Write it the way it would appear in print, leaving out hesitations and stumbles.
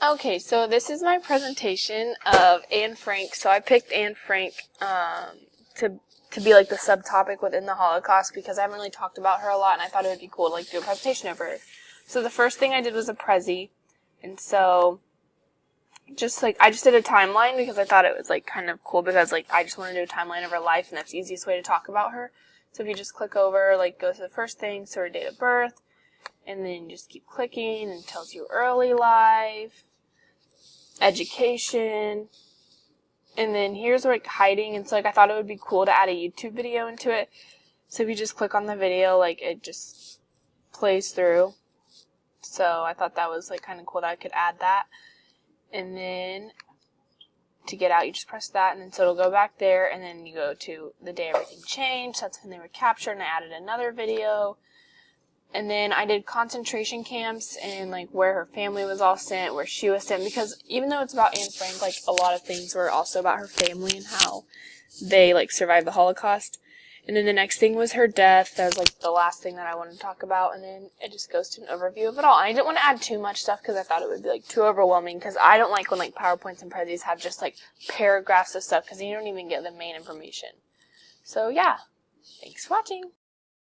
Okay, so this is my presentation of Anne Frank. So I picked Anne Frank to be like the subtopic within the Holocaust because I haven't really talked about her a lot, and I thought it would be cool to like do a presentation of her. So the first thing I did was a Prezi, and so I just did a timeline because I thought it was like kind of cool because like I just want to do a timeline of her life, and that's the easiest way to talk about her. So if you just click over, like go to the first thing, so her date of birth, and then just keep clicking and it tells you early life, education, and then here's like hiding, and so like I thought it would be cool to add a YouTube video into it. So if you just click on the video, like it just plays through. So I thought that was like kind of cool that I could add that. And then to get out, you just press that, and then so it'll go back there, and then you go to the day everything changed. That's when they were captured, and I added another video. And then I did concentration camps and like where her family was all sent, where she was sent, because even though it's about Anne Frank, like a lot of things were also about her family and how they like survived the Holocaust. And then the next thing was her death. That was like the last thing that I wanted to talk about, and then it just goes to an overview of it all. I didn't want to add too much stuff because I thought it would be like too overwhelming, because I don't like when like PowerPoints and Prezis have just like paragraphs of stuff because you don't even get the main information. So yeah, thanks for watching.